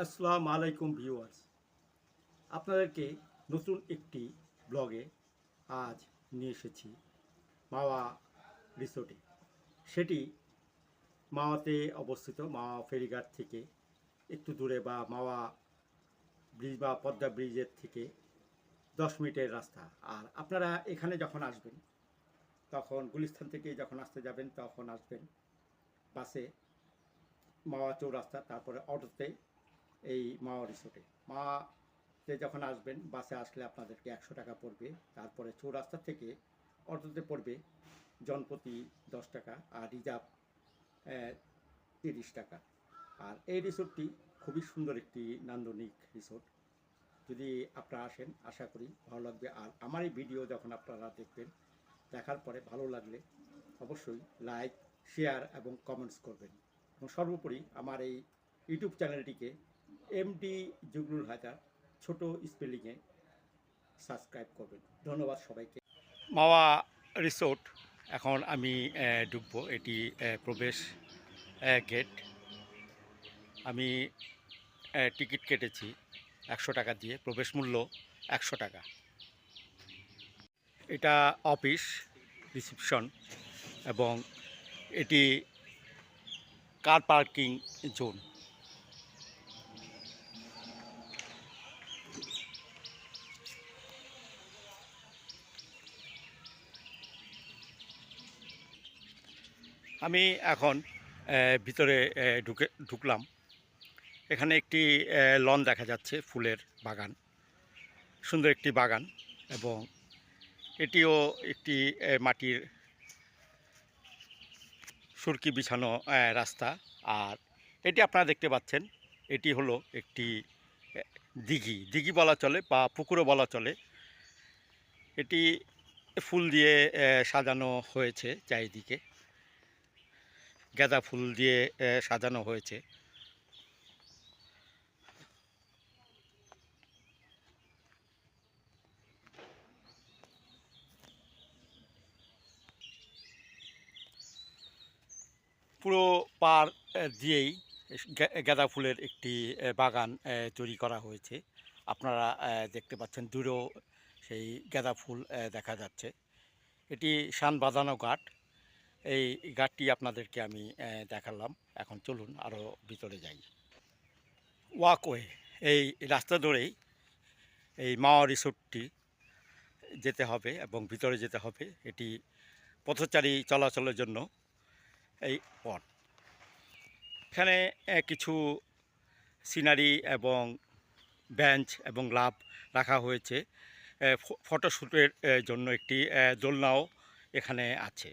আসসালামু আলাইকুম ভিউয়ার্স, আপনাদেরকে নতুন একটি ব্লগে আজ নিয়ে এসেছি মাওয়া রিসোর্টে। সেটি মাওয়াতে অবস্থিত। মাওয়া ফেরিঘাট থেকে একটু দূরে, বা মাওয়া ব্রিজ বা পদ্মা ব্রিজের থেকে 10 মিনিটের রাস্তা। আর আপনারা এখানে যখন আসবেন, তখন গুলিস্তান থেকে যখন আসতে যাবেন, তখন আসবেন বাসে মাওয়া চৌরাস্তা, তারপরে অটোতে এই মাওয়া রিসোর্টে। মাওয়াতে যখন আসবেন, বাসে আসলে আপনাদেরকে 100 টাকা পড়বে। তারপরে চৌরাস্তা থেকে অটোতে পড়বে জনপ্রতি 10 টাকা, আর রিজার্ভ 30 টাকা। আর এই রিসোর্টটি খুবই সুন্দর একটি নান্দনিক রিসোর্ট। যদি আপনারা আসেন, আশা করি ভালো লাগবে। আর আমার এই ভিডিও যখন আপনারা দেখবেন, দেখার পরে ভালো লাগলে অবশ্যই লাইক, শেয়ার এবং কমেন্টস করবেন। এবং সর্বোপরি আমার এই ইউটিউব চ্যানেলটিকে এমডি জুগলুল হায়দার ছোট স্পেলিংয়ে সাবস্ক্রাইব করবেন। ধন্যবাদ সবাইকে। মাওয়া রিসোর্ট এখন আমি ঢুকবো। এটি প্রবেশ গেট। আমি টিকিট কেটেছি 100 টাকা দিয়ে, প্রবেশ মূল্য 100 টাকা। এটা অফিস রিসিপশন, এবং এটি কার পার্কিং জোন। আমি এখন ভিতরে ঢুকলাম। এখানে একটি লন দেখা যাচ্ছে, ফুলের বাগান, সুন্দর একটি বাগান। এবং এটিও একটি মাটির সুরকি বিছানো রাস্তা। আর এটি আপনারা দেখতে পাচ্ছেন, এটি হলো একটি দিঘি বলা চলে, বা পুকুরও বলা চলে। এটি ফুল দিয়ে সাজানো হয়েছে, চারিদিকে গাঁদা ফুল দিয়ে সাজানো হয়েছে। পুরো পার দিয়েই গাঁদা ফুলের একটি বাগান তৈরি করা হয়েছে। আপনারা দেখতে পাচ্ছেন, দূরেও সেই গাঁদা ফুল দেখা যাচ্ছে। এটি শান বাঁধানো ঘাট। এই ঘাটটি আপনাদেরকে আমি দেখালাম। এখন চলুন আরও ভিতরে যাই। ওয়াকওয়ে, এই রাস্তা ধরেই এই মাওয়া রিসোর্টটি যেতে হবে এবং ভিতরে যেতে হবে। এটি পথচারী চলাচলের জন্য এই পথ। এখানে কিছু সিনারি এবং বেঞ্চ এবং লাভ রাখা হয়েছে। ফটোশ্যুটের জন্য একটি দোলনাও এখানে আছে।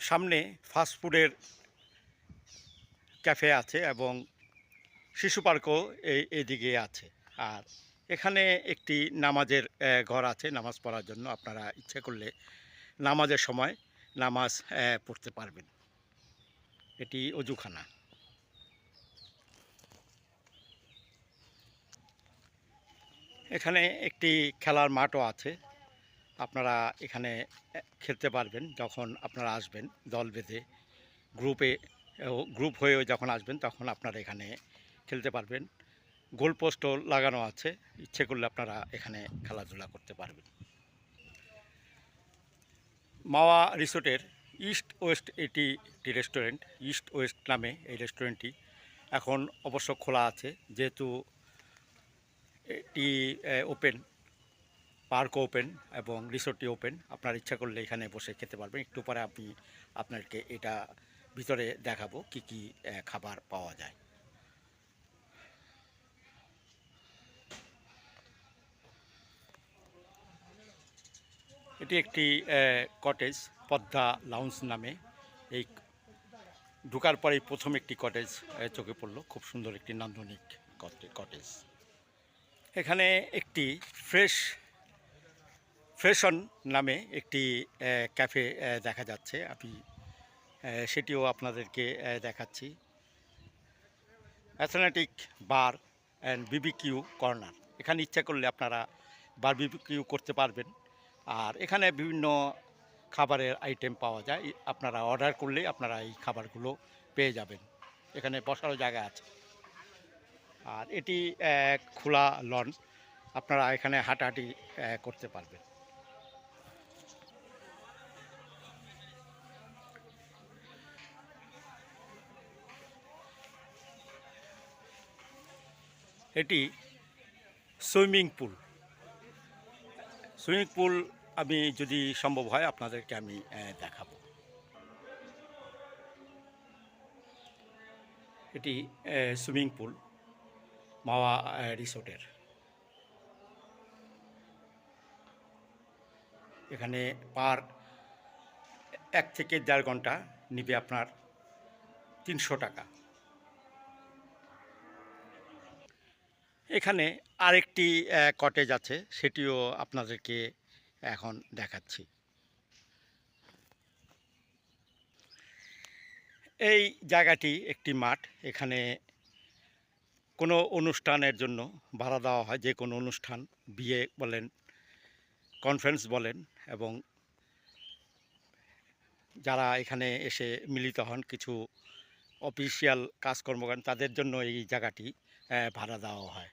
সামনে ফাস্টফুডের ক্যাফে আছে, এবং শিশু পার্কও এইদিকে আছে। আর এখানে একটি নামাজের ঘর আছে, নামাজ পড়ার জন্য। আপনারা ইচ্ছে করলে নামাজের সময় নামাজ পড়তে পারবেন। এটি অজুখানা। এখানে একটি খেলার মাঠও আছে। আপনারা এখানে খেলতে পারবেন যখন আপনারা আসবেন দল বেঁধে, গ্রুপ হয়ে যখন আসবেন, তখন আপনারা এখানে খেলতে পারবেন। গোলপোস্টও লাগানো আছে, ইচ্ছে করলে আপনারা এখানে খেলাধুলা করতে পারবেন। মাওয়া রিসোর্টের ইস্ট ওয়েস্ট এটি একটি রেস্টুরেন্ট। ইস্ট ওয়েস্ট নামে এই রেস্টুরেন্টটি এখন অবশ্য খোলা আছে, যেহেতু এটি ওপেন, পার্কও ওপেন এবং রিসোর্টটি ওপেন। আপনার ইচ্ছা করলে এখানে বসে খেতে পারবেন। একটু পরে আমি আপনাকে এটা ভিতরে দেখাবো কি কি খাবার পাওয়া যায়। এটি একটি কটেজ, পদ্মা লাউঞ্জ নামে। এই ঢোকার পরেই প্রথম একটি কটেজ চোখে পড়লো। খুব সুন্দর একটি নান্দনিক কটেজ। এখানে একটি ফ্রেশন নামে একটি ক্যাফে দেখা যাচ্ছে। আমি সেটিও আপনাদেরকে দেখাচ্ছি। Athletic bar and BBQ corner. এখানে ইচ্ছা করলে আপনারা বারবিকিউ করতে পারবেন। আর এখানে বিভিন্ন খাবারের আইটেম পাওয়া যায়। আপনারা অর্ডার করলেই আপনারা এই খাবারগুলো পেয়ে যাবেন। এখানে বসারও জায়গা আছে। আর এটি খোলা লন, আপনারা এখানে হাঁটাহাঁটি করতে পারবেন। এটি সুইমিং পুল। সুইমিং পুল আমি যদি সম্ভব হয় আপনাদেরকে আমি দেখাবো। এটি সুইমিং পুল মাওয়া রিসোর্টের। এখানে পার 1 থেকে 1.5 ঘন্টা নিবে আপনার 300 টাকা। এখানে আরেকটি কটেজ আছে, সেটিও আপনাদেরকে এখন দেখাচ্ছি। এই জায়গাটি একটি মাঠ। এখানে কোনো অনুষ্ঠানের জন্য ভাড়া দেওয়া হয়, যে কোনো অনুষ্ঠান, বিয়ে বলেন, কনফারেন্স বলেন, এবং যারা এখানে এসে মিলিত হন কিছু অফিসিয়াল কাজকর্ম করেন তাদের জন্য এই জায়গাটি ভাড়া দেওয়া হয়।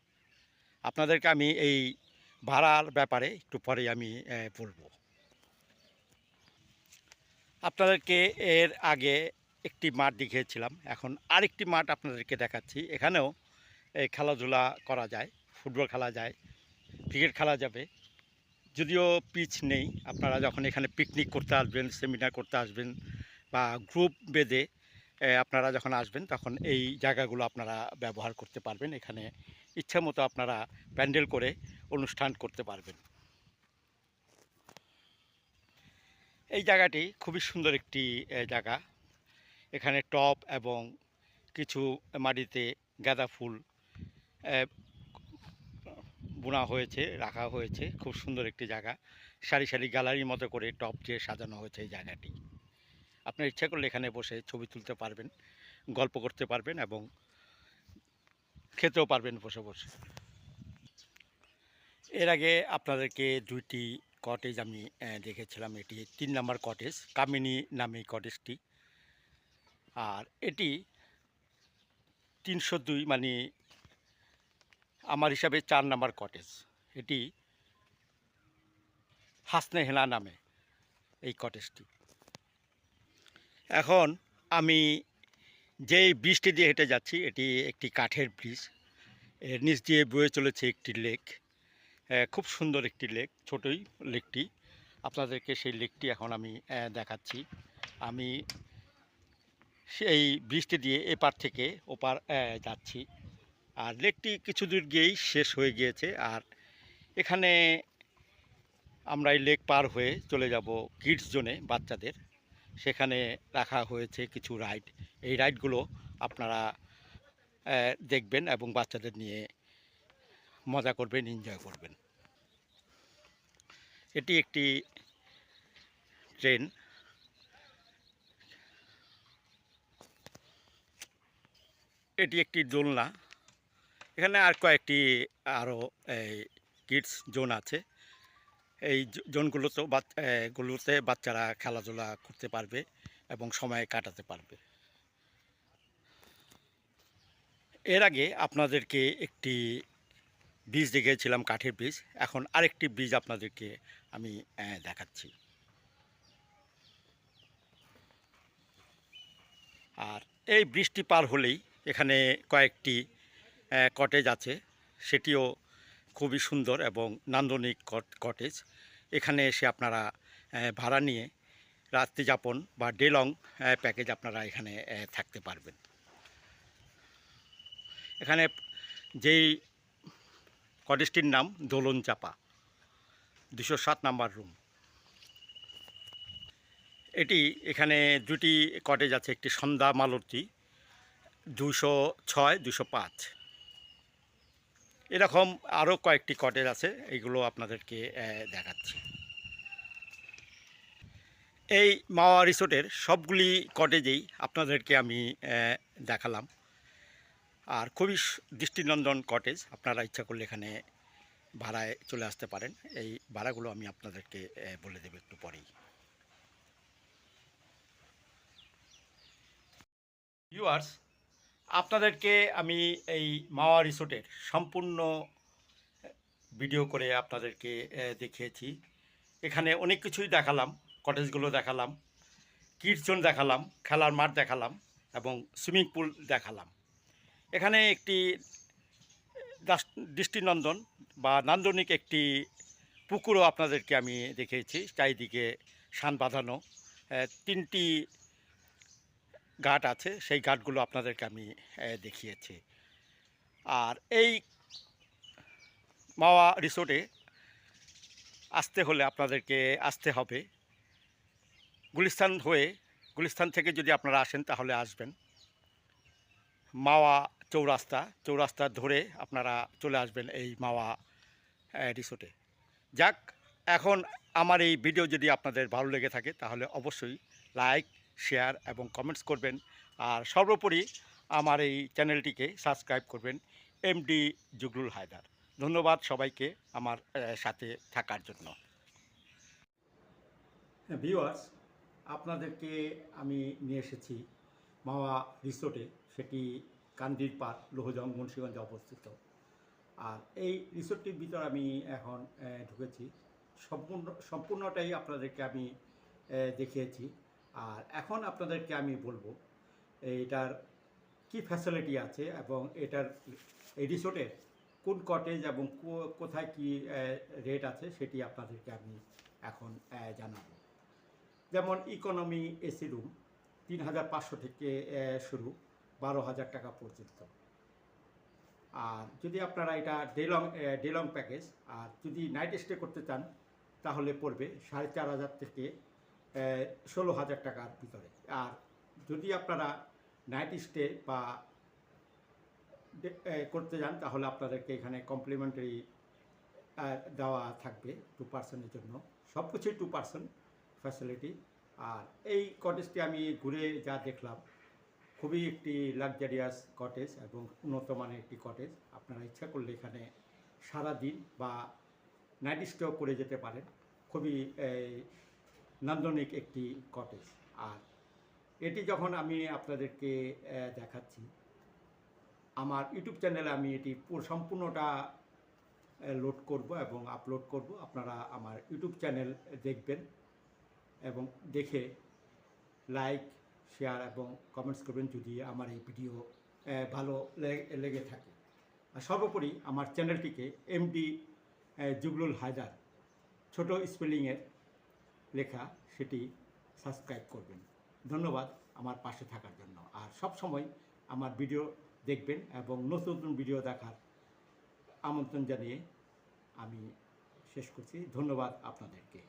আপনাদেরকে আমি এই ভাড়ার ব্যাপারে একটু পরেই আমি বলবো। আপনাদেরকে এর আগে একটি মাঠ দেখিয়েছিলাম, এখন আরেকটি মাঠ আপনাদেরকে দেখাচ্ছি। এখানেও এই খেলাধুলা করা যায়, ফুটবল খেলা যায়, ক্রিকেট খেলা যাবে। যদিও পিচ নেই, আপনারা যখন এখানে পিকনিক করতে আসবেন, সেমিনার করতে আসবেন, বা গ্রুপ বেঁধে আপনারা যখন আসবেন তখন এই জায়গাগুলো আপনারা ব্যবহার করতে পারবেন। এখানে ইচ্ছা মতো আপনারা প্যান্ডেল করে অনুষ্ঠান করতে পারবেন। এই জায়গাটি খুবই সুন্দর একটি জায়গা। এখানে টব এবং কিছু মাটিতে গাঁদা ফুল বোনা হয়েছে, রাখা হয়েছে। খুব সুন্দর একটি জায়গা, সারি সারি গ্যালারির মতো করে টব দিয়ে সাজানো হয়েছে এই জায়গাটি। আপনার ইচ্ছা করলে এখানে বসে ছবি তুলতে পারবেন, গল্প করতে পারবেন এবং খেতেও পারবেন বসে বসে। এর আগে আপনাদেরকে 2টি কটেজ আমি দেখেছিলাম। এটি 3 নম্বর কটেজ, কামিনী নামে এই কটেজটি। আর এটি 302, মানে আমার হিসাবে 4 নম্বর কটেজ। এটি হাসনে হেনা নামে এই কটেজটি। এখন আমি যেই ব্রিজটি দিয়ে হেঁটে যাচ্ছি এটি একটি কাঠের ব্রিজ। এর নিচ দিয়ে বয়ে চলেছে একটি লেক, খুব সুন্দর একটি লেক, ছোটই লেকটি। আপনাদেরকে সেই লেকটি এখন আমি দেখাচ্ছি। আমি সেই ব্রিজটি দিয়ে এপার থেকে ওপার যাচ্ছি। আর লেকটি কিছু দূর গিয়েই শেষ হয়ে গিয়েছে। আর এখানে আমরা এই লেক পার হয়ে চলে যাব কিডস জোনে, বাচ্চাদের। সেখানে রাখা হয়েছে কিছু রাইড। এই রাইডগুলো আপনারা দেখবেন এবং বাচ্চাদের নিয়ে মজা করবেন, এনজয় করবেন। এটি একটি ট্রেন। এটি একটি দোলনা। এখানে আর কয়েকটি আরও এই কিডস জোন আছে। এই জোনগুলোতে বাচ্চারা খেলাধুলা করতে পারবে এবং সময় কাটাতে পারবে। এর আগে আপনাদেরকে একটি ব্রিজ দেখিয়েছিলাম, কাঠের ব্রিজ। এখন আরেকটি ব্রিজ আপনাদেরকে আমি দেখাচ্ছি। আর এই ব্রিজটি পার হলেই এখানে কয়েকটি কটেজ আছে, সেটিও খুবই সুন্দর এবং নান্দনিক কটেজ। এখানে এসে আপনারা ভাড়া নিয়ে রাত্রি যাপন বা ডে লং প্যাকেজ আপনারা এখানে থাকতে পারবেন। এখানে যেই কটেজটির নাম দোলন চাপা, 207 নাম্বার রুম। এখানে 2টি কটেজ আছে, একটি সন্ধ্যা মালতী 206, 205। এরকম আরও কয়েকটি কটেজ আছে, এইগুলো আপনাদেরকে দেখাচ্ছি। এই মাওয়া রিসোর্টের সবগুলি কটেজেই আপনাদেরকে আমি দেখালাম। আর খুবই দৃষ্টিনন্দন কটেজ, আপনারা ইচ্ছা করলে এখানে ভাড়ায় চলে আসতে পারেন। এই ভাড়াগুলো আমি আপনাদেরকে বলে দেব একটু পরেই। ভিউয়ার্স, আপনাদেরকে আমি এই মাওয়া রিসোর্টের সম্পূর্ণ ভিডিও করে আপনাদেরকে দেখিয়েছি। এখানে অনেক কিছুই দেখালাম, কটেজগুলো দেখালাম, কিডস জোন দেখালাম, খেলার মাঠ দেখালাম এবং সুইমিং পুল দেখালাম। এখানে একটি দৃষ্টিনন্দন বা নান্দনিক একটি পুকুরও আপনাদেরকে আমি দেখিয়েছি। চারিদিকে শান বাঁধানো ৩টি ঘাট আছে, সেই ঘাটগুলো আপনাদেরকে আমি দেখিয়েছি। আর এই মাওয়া রিসোর্টে আসতে হলে আপনাদেরকে আসতে হবে গুলিস্তান হয়ে। গুলিস্তান থেকে যদি আপনারা আসেন তাহলে আসবেন মাওয়া চৌরাস্তা ধরে আপনারা চলে আসবেন এই মাওয়া রিসোর্টে। যাক, এখন আমার এই ভিডিও যদি আপনাদের ভালো লেগে থাকে তাহলে অবশ্যই লাইক, শেয়ার এবং কমেন্টস করবেন। আর সর্বোপরি আমার এই চ্যানেলটিকে সাবস্ক্রাইব করবেন, এমডি জুগলুল হায়দার। ধন্যবাদ সবাইকে আমার সাথে থাকার জন্য। ভিউয়ার্স, আপনাদেরকে আমি নিয়ে এসেছি মাওয়া রিসোর্টে, সেটি কান্দির পাড়, লৌহজং, মুন্সিগঞ্জে অবস্থিত। আর এই রিসোর্টটির ভিতর আমি এখন ঢুকেছি। সম্পূর্ণটাই আপনাদেরকে আমি দেখিয়েছি। আর এখন আপনাদেরকে আমি বলবো এটার কি ফ্যাসিলিটি আছে এবং এই রিসোর্টের কোন কটেজ এবং কোথায় কি রেট আছে সেটি আপনাদেরকে আমি এখন জানাবো। যেমন ইকোনমি এসি রুম ৩,৫০০ থেকে শুরু, ১২,০০০ টাকা পর্যন্ত। আর যদি আপনারা এটা ডে লং প্যাকেজ, আর যদি নাইট স্টে করতে চান তাহলে পড়বে ৪,৫০০ থেকে ১৬,০০০ টাকার ভিতরে। আর যদি আপনারা নাইট স্টে বা করতে যান তাহলে আপনাদেরকে এখানে কমপ্লিমেন্টারি দেওয়া থাকবে 2% জন্য। সব কিছুই 2% ফ্যাসিলিটি। আর এই কটেজটি আমি ঘুরে যা দেখলাম, খুবই একটি লাক্সারিয়াস কটেজ এবং উন্নত মানের একটি কটেজ। আপনারা ইচ্ছা করলে এখানে সারাদিন বা নাইট স্টেও করে যেতে পারেন। খুবই নান্দনিক একটি কটেজ। আর এটি যখন আমি আপনাদেরকে দেখাচ্ছি, আমার ইউটিউব চ্যানেলে আমি এটি সম্পূর্ণটা লোড করব এবং আপলোড করব। আপনারা আমার ইউটিউব চ্যানেল দেখবেন এবং দেখে লাইক, শেয়ার এবং কমেন্টস করবেন যদি আমার এই ভিডিও ভালো লেগে থাকে। আর সর্বোপরি আমার চ্যানেলটিকে এমডি জুগলুল হায়দার, ছোট স্পেলিংয়ের লেখা, সেটি সাবস্ক্রাইব করবেন। ধন্যবাদ আমার পাশে থাকার জন্য। আর সব সময় আমার ভিডিও দেখবেন এবং নতুন নতুন ভিডিও দেখার আমন্ত্রণ জানিয়ে আমি শেষ করছি। ধন্যবাদ আপনাদেরকে।